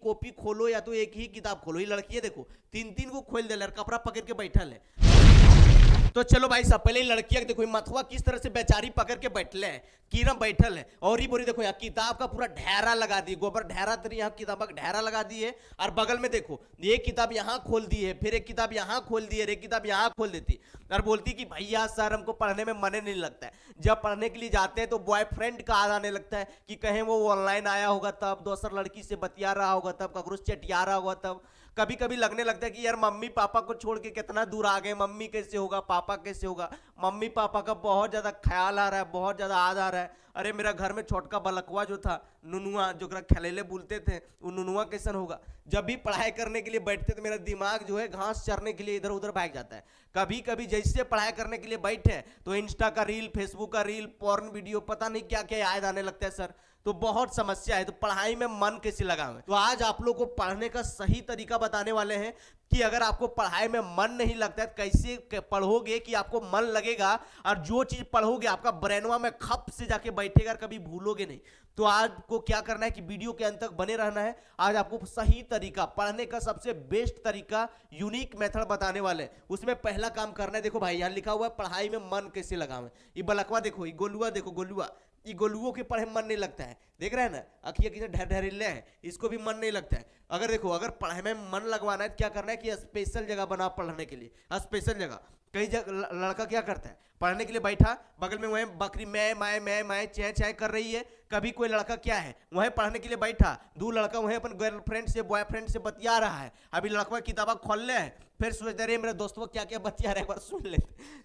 Copy खोलो या तो एक ही किताब खोलो। ये लड़की है देखो, तीन तीन को खोल दे, कपड़ा पकड़ के बैठल है। तो चलो भाई साहब, पहले लड़कियां देखो मथुआ किस तरह से बेचारी पकड़ के बैठले है, कीरम बैठल है। और ही बोरी देखो यहाँ किताब का पूरा ढेरा लगा दी, गोबर ढेरा तरी यहाँ किताब का ढेरा लगा दी है। और बगल में देखो ये किताब यहाँ खोल दी है, फिर एक किताब यहाँ खोल दी है, एक किताब यहाँ खोल देती और बोलती कि भैया सर हमको पढ़ने में मन नहीं लगता है। जब पढ़ने के लिए जाते हैं तो बॉयफ्रेंड का याद आने लगता है कि कहीं वो ऑनलाइन आया होगा तब, दूसर लड़की से बतिया रहा होगा तब, ककरो से चटिया रहा होगा तब। कभी कभी लगने लगता है कि यार मम्मी पापा को छोड़ के कितना दूर आ गए, मम्मी कैसे होगा, पापा कैसे होगा। मम्मी पापा का बहुत ज्यादा ख्याल आ रहा है, बहुत ज्यादा याद आ रहा है। अरे मेरा घर में छोटका बलकवा जो था, नुनुआ, जो खेलेले बोलते थे, वो नुनुआ कैसन होगा। जब भी पढ़ाई करने के लिए बैठते तो मेरा दिमाग जो है घास चरने के लिए इधर उधर भाग जाता है। कभी कभी जैसे पढ़ाई करने के लिए बैठे तो इंस्टा का रील, फेसबुक का रील, पॉर्न वीडियो, पता नहीं क्या क्या याद आने लगता है सर। तो बहुत समस्या है, तो पढ़ाई में मन कैसे लगावें। तो आज आप लोग को पढ़ने का सही तरीका बताने वाले हैं कि अगर आपको पढ़ाई में मन नहीं लगता है कैसे पढ़ोगे कि आपको मन लगेगा, और जो चीज पढ़ोगे आपका ब्रेनवा में खप से जाके बैठेगा, कभी भूलोगे नहीं। तो आज को क्या करना है कि वीडियो के अंत तक बने रहना है। आज आपको सही तरीका, पढ़ने का सबसे बेस्ट तरीका, यूनिक मेथड बताने वाले। उसमें पहला काम करना है, देखो भाई यहाँ लिखा हुआ है पढ़ाई में मन कैसे लगावें। ये बलकवा देखो, ये गोलुआ देखो, गोलुआ, ये गोलुओं के पढ़े मन नहीं लगता है, देख रहे हैं ना, अखिया कितने ढेर है, इसको भी मन नहीं लगता है। अगर देखो अगर पढ़ाई में मन लगवाना है तो क्या करना है कि स्पेशल जगह बनाओ पढ़ने के लिए, स्पेशल जगह। कई लड़का क्या करता है, पढ़ने के लिए बैठा, बगल में वह बकरी मैं चै चै कर रही है। कभी कोई लड़का क्या है वह पढ़ने के लिए बैठा, दो लड़का वह अपन गर्लफ्रेंड से बॉयफ्रेंड से बतिया रहा है। अभी लड़का किताबा खोल ले है, फिर सोचते रहे मेरे दोस्तों क्या क्या बतिया रहे, एक बार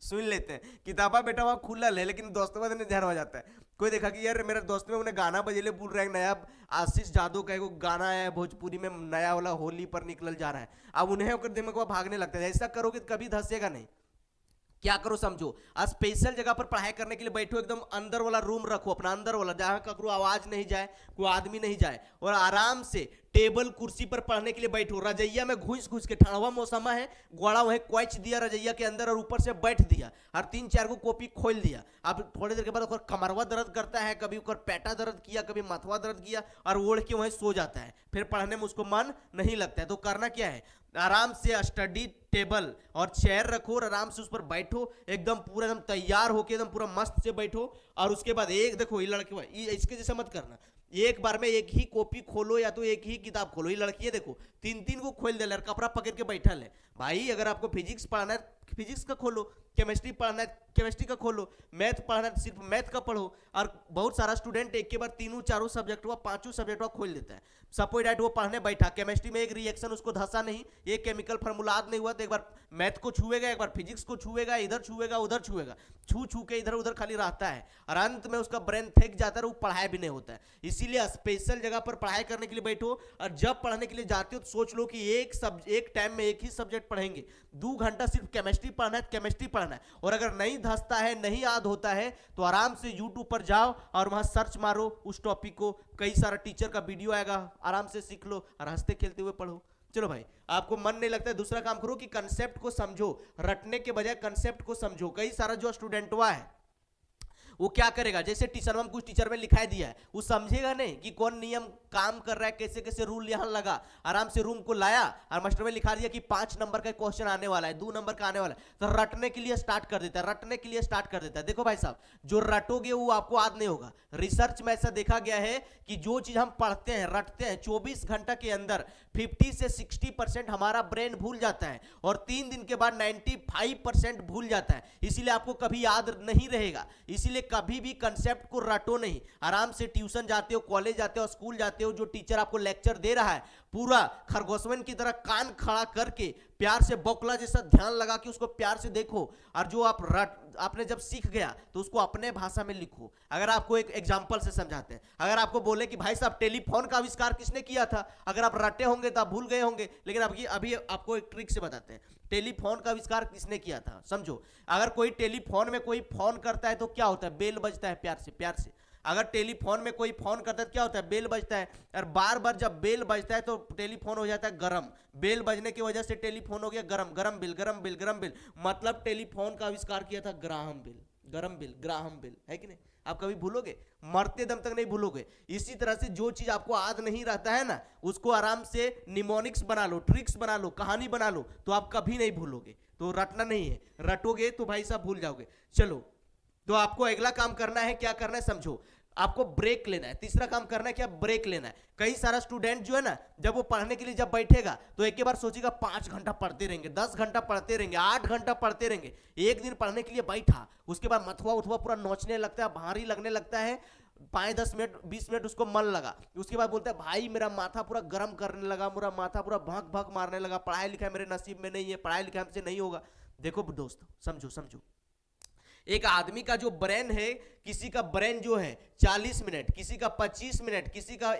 सुन लेते हैं। किताबा बेटा वहाँ खुलल है लेकिन दोस्तों का ध्यान हो जाता है। कोई देखा कि यार मेरे दोस्त में उन्हें गाना बजेले बोल रहे हैं, नया आशीष जादव का एक गाना है भोजपुरी में, नया वाला होली पर निकल जा रहा है। अब उन्हें दिमाग भागने लगता है। ऐसा करोगे तो कभी धंसेगा नहीं। क्या करो समझो, स्पेशल जगह पर पढ़ाई करने के लिए बैठो, एकदम अंदर वाला रूम रखो अपना, अंदर वाला जहां ककरो आवाज नहीं जाए, कोई आदमी नहीं जाए, और आराम से टेबल कुर्सी पर पढ़ने के लिए बैठो। रजैया में घुस घुस के, ठंडवा मौसम है, गोड़ा वहीं क्वच दिया रजैया के अंदर और ऊपर से बैठ दिया और 3-4 को कॉपी खोल दिया। अब थोड़ी देर के बाद कमरवा दर्द करता है, कभी पेटा दर्द किया, कभी मथवा दर्द किया, और ओढ़ के वहीं सो जाता है, फिर पढ़ने में उसको मन नहीं लगता है। तो करना क्या है, आराम से स्टडी टेबल और चेयर रखो और आराम से उस पर बैठो, एकदम पूरा एकदम तैयार होके एकदम पूरा मस्त से बैठो। और उसके बाद एक देखो, ये लड़के इसके जैसा मत करना, एक बार में एक ही कॉपी खोलो या तो एक ही किताब खोलो। ये लड़की है देखो, तीन तीन को खोल दे, कपड़ा पकड़ के बैठल है। भाई अगर आपको फिजिक्स पढ़ना है फिजिक्स का खोलो, केमिस्ट्री पढ़ना है केमिस्ट्री का खोलो, मैथ पढ़ना है सिर्फ मैथ का पढ़ो। और बहुत सारा स्टूडेंट एक के बाद 3-4 सब्जेक्ट हुआ, 5 सब्जेक्ट हुआ खोल देता है। सपोज दैट वो पढ़ने बैठा, केमिस्ट्री में एक रिएक्शन उसको धंसा नहीं, एक केमिकल फॉर्मूलाद नहीं हुआ, तो एक बार मैथ को छुएगा, एक बार फिजिक्स को छुएगा, इधर छुएगा उधर छुएगा, छू के इधर उधर खाली रहता है, और अंत में उसका ब्रेन थक जाता है, वो पढ़ाई भी नहीं होता है। इसीलिए स्पेशल जगह पर पढ़ाई करने के लिए बैठो, और जब पढ़ने के लिए जाते हो तो सोच लो कि एक टाइम में एक ही सब्जेक्ट पढ़ेंगे, 2 घंटा सिर्फ केमिस्ट्री पढ़ना है, केमिस्ट्री पढ़ना है। और अगर नहीं धंसता है, नहीं याद होता है, तो आराम से यूट्यूब पर जाओ और वहां सर्च मारो उस टॉपिक को, कई सारा टीचर का वीडियो आएगा, आराम से सीख लो और हंसते खेलते हुए पढ़ो। चलो भाई, आपको मन नहीं लगता है, दूसरा काम करो कि कंसेप्ट को समझो, रटने के बजाय कंसेप्ट को समझो। कई सारा जो स्टूडेंट हुआ है वो क्या करेगा, जैसे टीचर में कुछ टीचर में लिखाई दिया है, वो समझेगा नहीं कि कौन नियम काम कर रहा है, कैसे कैसे रूल यहां लगा। आराम से रूम को लाया और मास्टर में लिखा दिया कि 5 नंबर का क्वेश्चन आने वाला है, 2 नंबर का आने वाला है, तो रटने के लिए स्टार्ट कर देता है, रटने के लिए स्टार्ट कर देता है। देखो भाई साहब, जो रटोगे वो आपको याद नहीं होगा। रिसर्च में ऐसा देखा गया है कि जो चीज हम पढ़ते हैं, रटते हैं, 24 घंटा के अंदर 50 से 60% हमारा ब्रेन भूल जाता है, और 3 दिन के बाद 95% भूल जाता है। इसीलिए आपको कभी याद नहीं रहेगा। इसीलिए कभी भी कंसेप्ट को रटो नहीं। आराम से ट्यूशन जाते हो, कॉलेज जाते हो, स्कूल जाते हो, जो टीचर आपको लेक्चर दे रहा है पूरा खरगोशवन की तरह कान खड़ा करके प्यार से बौखला जैसा ध्यान लगा के उसको प्यार से देखो, और जो आपने जब सीख गया तो उसको अपने भाषा में लिखो। अगर आपको एक एग्जांपल से समझाते हैं, अगर आपको बोले कि भाई साहब टेलीफोन का आविष्कार किसने किया था, अगर आप रटे होंगे तो आप भूल गए होंगे, लेकिन अभी आपको एक ट्रिक से बताते हैं, टेलीफोन का आविष्कार किसने किया था समझो। अगर कोई टेलीफोन में कोई फोन करता है तो क्या होता है, बेल बजता है प्यार से। अगर टेलीफोन में कोई फोन करता है तो क्या होता है, बेल बजता है, और बार बार जब बेल बजता है तो टेलीफोन हो जाता है गरम। बेल बजने की वजह से टेलीफोन हो गया गरम, गरम बिल। मतलब टेलीफोन का आविष्कार किया था ग्राहम बेल, गरम बिल, ग्राहम बेल, है कि नहीं। आप कभी भूलोगे? मरते दम तक नहीं भूलोगे। इसी तरह से जो चीज आपको याद नहीं रहता है ना, उसको आराम से निमोनिक्स बना लो, ट्रिक्स बना लो, कहानी बना लो, तो आप कभी नहीं भूलोगे। तो रटना नहीं है, रटोगे तो भाई साहब भूल जाओगे। चलो, तो आपको अगला काम करना है, क्या करना है समझो। आपको ब्रेक लेना है। तीसरा काम करना है क्या? ब्रेक लेना है। कई सारा स्टूडेंट जो है ना, जब वो पढ़ने के लिए जब बैठेगा तो एक ही बार सोचेगा 5 घंटा पढ़ते रहेंगे, 10 घंटा पढ़ते रहेंगे, 8 घंटा पढ़ते रहेंगे। एक दिन पढ़ने के लिए बैठा, उसके बाद मथुआ उथुआ पूरा नोचने लगता है, भारी लगने लगता है, 5-10 मिनट 20 मिनट उसको मन लगा, उसके बाद बोलता है भाई मेरा माथा पूरा गर्म करने लगा, मेरा माथा पूरा भक भक मारने लगा, पढ़ाई लिखाई मेरे नसीब में नहीं है, पढ़ाई लिखाई हमसे नहीं होगा। देखो दोस्त, समझो समझो, एक आदमी का जो ब्रेन है, किसी का ब्रेन जो है 40 मिनट, किसी का 25 मिनट, किसी का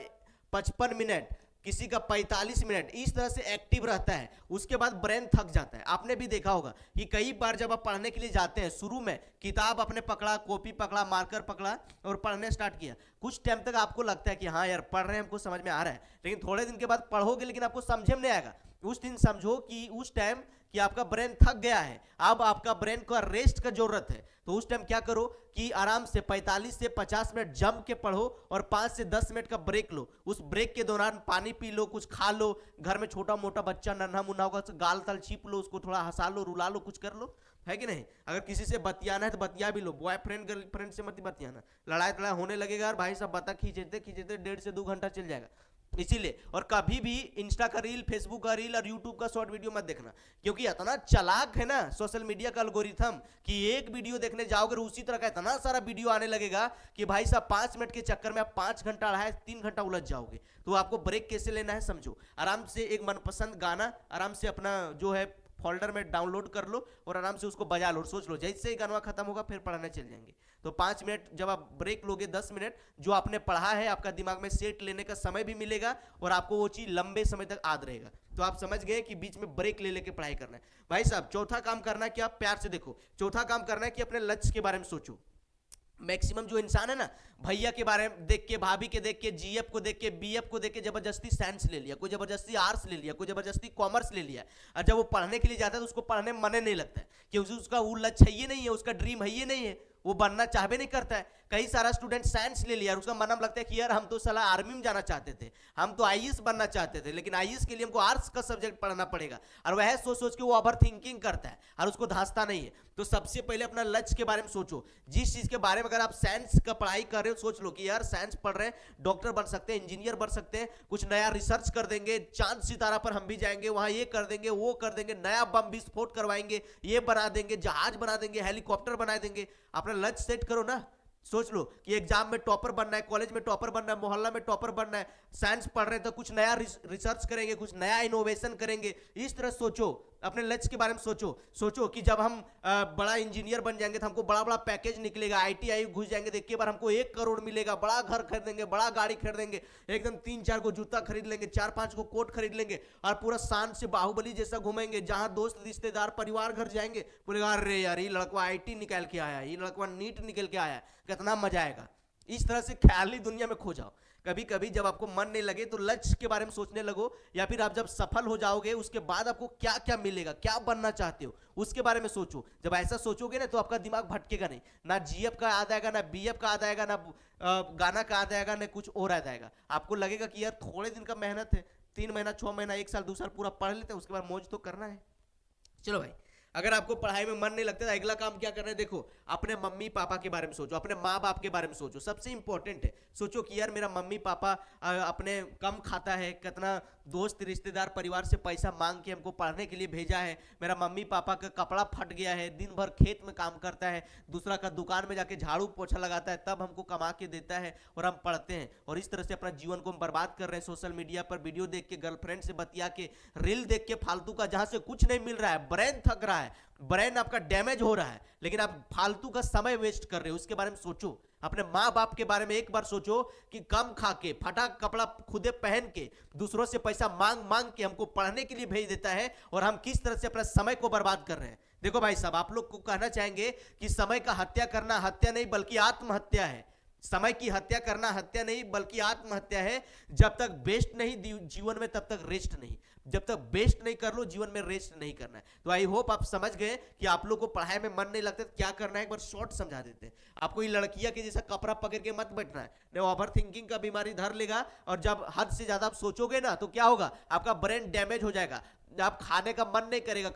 55 मिनट, किसी का 45 मिनट, इस तरह से एक्टिव रहता है। उसके बाद ब्रेन थक जाता है। आपने भी देखा होगा कि कई बार जब आप पढ़ने के लिए जाते हैं, शुरू में किताब आपने पकड़ा, कॉपी पकड़ा, मार्कर पकड़ा और पढ़ने स्टार्ट किया, कुछ टाइम तक आपको लगता है कि हाँ यार पढ़ रहे हैं, हमको समझ में आ रहा है, लेकिन थोड़े दिन के बाद पढ़ोगे लेकिन आपको समझ में नहीं आएगा। उस दिन समझो कि उस टाइम कि आपका ब्रेन थक गया है, अब आपका ब्रेन को रेस्ट का जरूरत है। तो उस टाइम क्या करो कि आराम से 45 से 50 मिनट जम के पढ़ो और 5 से 10 मिनट का ब्रेक लो। उस ब्रेक के दौरान पानी पी लो, कुछ खा लो, घर में छोटा मोटा बच्चा नन्हा मुन्ना होगा, गाल ताल छीप लो, उसको थोड़ा हंसा लो, रुला लो, कुछ कर लो, है कि नहीं? अगर किसी से बतियाना है तो बतिया भी लो। बॉयफ्रेंड गर्लफ्रेंड से मत बतियाना, लड़ाई तड़ाई होने लगेगा और भाई साहब बता खींचते खींचते 1.5 से 2 घंटा चल जाएगा। इसीलिए, और कभी भी इंस्टा का रील, फेसबुक का रील और यूट्यूब का शॉर्ट वीडियो मत देखना, क्योंकि इतना चालाक है ना सोशल मीडिया का एल्गोरिथम कि एक वीडियो देखने जाओगे उसी तरह का इतना सारा वीडियो आने लगेगा कि भाई साहब 5 मिनट के चक्कर में आप 5 घंटा, 2.5-3 घंटा उलझ जाओगे। तो आपको ब्रेक कैसे लेना है समझो। आराम से एक मनपसंद गाना आराम से अपना जो है फोल्डर में डाउनलोड कर लो और आराम से उसको बजा लो और सोच लो जैसे ही गाना खत्म होगा फिर पढ़ने चल जाएंगे। तो 5 मिनट जब आप ब्रेक लोगे, 10 मिनट जो आपने पढ़ा है आपका दिमाग में सेट लेने का समय भी मिलेगा और आपको वो चीज लंबे समय तक याद रहेगा। तो आप समझ गए कि बीच में ब्रेक ले लेके पढ़ाई करना है। भाई साहब चौथा काम करना है कि आप प्यार से देखो, चौथा काम करना है कि अपने लक्ष्य के बारे में सोचो। मैक्सिमम जो इंसान है ना, भैया के बारे में देख के, भाभी के देख के, जीएफ को देख के, बीएफ को देख के जबरदस्ती साइंस ले लिया, कोई जबरदस्ती आर्ट्स ले लिया, कोई जबरदस्ती कॉमर्स ले लिया, और जब वो पढ़ने के लिए जाता है तो उसको पढ़ने में मन नहीं लगता है, क्योंकि उसका वो लक्ष्य है ही नहीं है, उसका ड्रीम है ही नहीं है, वो बनना चाहबे नहीं करता है। कई सारा स्टूडेंट साइंस ले लिया और उसका मन लगता है कि यार हम तो साला आर्मी में जाना चाहते थे, हम तो आईएएस बनना चाहते थे, लेकिन आईएएस के लिए हमको आर्ट्स का सब्जेक्ट पढ़ना पड़ेगा, और वह सोच सोच के वो ओवर थिंकिंग करता है और उसको धांसता नहीं है। तो सबसे पहले अपना लक्ष्य के बारे में सोचो। जिस चीज के बारे में अगर आप साइंस का पढ़ाई कर रहे हो, सोच लो कि यार साइंस पढ़ रहे हैं, डॉक्टर बन सकते हैं, इंजीनियर बन सकते हैं, कुछ नया रिसर्च कर देंगे, चांद सितारा पर हम भी जाएंगे, वहां ये कर देंगे, वो कर देंगे, नया बम विस्फोट करवाएंगे, ये बना देंगे, जहाज बना देंगे, हेलीकॉप्टर बना देंगे। अपना लक्ष्य सेट करो ना। सोच लो कि एग्जाम में टॉपर बनना है, कॉलेज में टॉपर बनना है, मोहल्ला में टॉपर बनना है, साइंस पढ़ रहे हैं तो कुछ नया रिसर्च करेंगे, कुछ नया इनोवेशन करेंगे। इस तरह सोचो, अपने लक्ष्य के बारे में सोचो। सोचो कि जब हम बड़ा इंजीनियर बन जाएंगे तो हमको बड़ा बड़ा पैकेज निकलेगा, आईटीआई घुस जाएंगे तो एक के बार हमको 1 करोड़ मिलेगा, बड़ा घर खरीदेंगे, बड़ा गाड़ी खरीदेंगे, एकदम 3-4 को जूता खरीद लेंगे, 4-5 को कोट खरीद लेंगे और पूरा शान से बाहुबली जैसा घूमेंगे। जहां दोस्त रिश्तेदार परिवार घर जाएंगे, बोलेगा अरे यार ये लड़का आईटी निकाल के आया, ये लड़का नीट निकल के आया, कितना मजा आएगा। इस तरह से ख्याली दुनिया में खो जाओ। कभी कभी जब आपको मन नहीं लगे तो लक्ष्य के बारे में सोचने लगो, या फिर आप जब सफल हो जाओगे उसके बाद आपको क्या क्या मिलेगा, क्या बनना चाहते हो उसके बारे में सोचो। जब ऐसा सोचोगे ना तो आपका दिमाग भटकेगा नहीं, ना जीएफ का याद आएगा, ना बीएफ का याद आएगा, ना गाना का याद आएगा, ना कुछ और याद आएगा। आपको लगेगा कि यार थोड़े दिन का मेहनत है, 3 महीना 6 महीना 1 साल 2 साल पूरा पढ़ लेते हैं, उसके बाद मौज तो करना है। चलो भाई, अगर आपको पढ़ाई में मन नहीं लगता तो अगला काम क्या करना है, देखो अपने मम्मी पापा के बारे में सोचो, अपने माँ बाप के बारे में सोचो। सबसे इंपॉर्टेंट है, सोचो कि यार मेरा मम्मी पापा अपने कम खाता है, कितना दोस्त रिश्तेदार परिवार से पैसा मांग के हमको पढ़ने के लिए भेजा है, मेरा मम्मी पापा का कपड़ा फट गया है, दिन भर खेत में काम करता है, दूसरा का दुकान में जाके झाड़ू पोछा लगाता है, तब हमको कमा के देता है और हम पढ़ते हैं। और इस तरह से अपना जीवन को हम बर्बाद कर रहे हैं सोशल मीडिया पर वीडियो देख के, गर्लफ्रेंड से बतिया के, रील देख के फालतू का, जहां से कुछ नहीं मिल रहा है, ब्रेन थक रहा है, ब्रेन आपका डैमेज हो रहा है, लेकिन आप फालतू का समय वेस्ट कर रहे हो। उसके बारे में सोचो। अपने माँ बाप के बारे में एक बार सोचो कि कम खा के, फटा कपड़ा खुदे पहन के, दूसरों से पैसा मांग मांग के हमको पढ़ने के लिए भेज देता है और हम किस तरह से अपना समय को बर्बाद कर रहे हैं। देखो भाई साहब, आप लोग को कहना चाहेंगे कि समय का हत्या करना हत्या नहीं बल्कि आत्महत्या है। समय की हत्या करना हत्या नहीं बल्कि आत्महत्या है। जब तक बेस्ट नहीं जीवन में तब तक रेस्ट नहीं, जब तक बेस्ट नहीं कर लो जीवन में रेस्ट नहीं करना है। तो आई होप आप समझ गए कि आप लोग को पढ़ाई में मन नहीं लगता क्या करना है, एक बार शॉर्ट समझा देते हैं आपको। ये लड़कियां के जैसा कपड़ा पकड़ के मत बैठना है, नहीं ओवर थिंकिंग का बीमारी धर लेगा, और जब हद से ज्यादा आप सोचोगे ना तो क्या होगा, आपका ब्रेन डैमेज हो जाएगा, आप खाने का मन नहीं करेगा,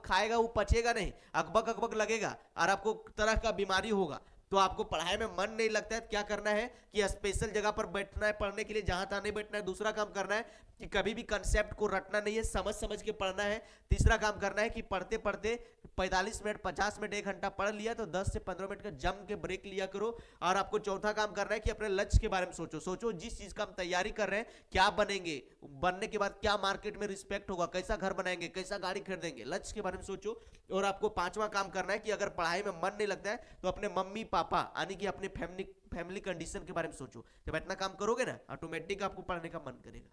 खाएगा वो पचेगा नहीं, अकबक अकबक लगेगा और आपको तरह का बीमारी होगा। तो आपको पढ़ाई में मन नहीं लगता है, क्या करना है कि स्पेशल जगह पर बैठना है पढ़ने के लिए, जहां तहां नहीं बैठना है। दूसरा काम करना है कि कभी भी कंसेप्ट को रटना नहीं है, समझ समझ के पढ़ना है। तीसरा काम करना है कि पढ़ते पढ़ते 45 मिनट 50 मिनट 1 घंटा पढ़ लिया तो 10 से 15 मिनट का जम के ब्रेक लिया करो। और आपको चौथा काम करना है कि अपने लक्ष्य के बारे में सोचो जिस चीज का हम तैयारी कर रहे हैं क्या बनेंगे, बनने के बाद क्या मार्केट में रिस्पेक्ट होगा, कैसा घर बनाएंगे, कैसा गाड़ी खरीदेंगे, लक्ष्य के बारे में सोचो। और आपको पांचवा काम करना है कि अगर पढ़ाई में मन नहीं लगता है तो अपने मम्मी पापा यानी कि अपने फैमिली कंडीशन के बारे में सोचो। जब इतना काम करोगे ना ऑटोमेटिक आपको पढ़ने का मन करेगा।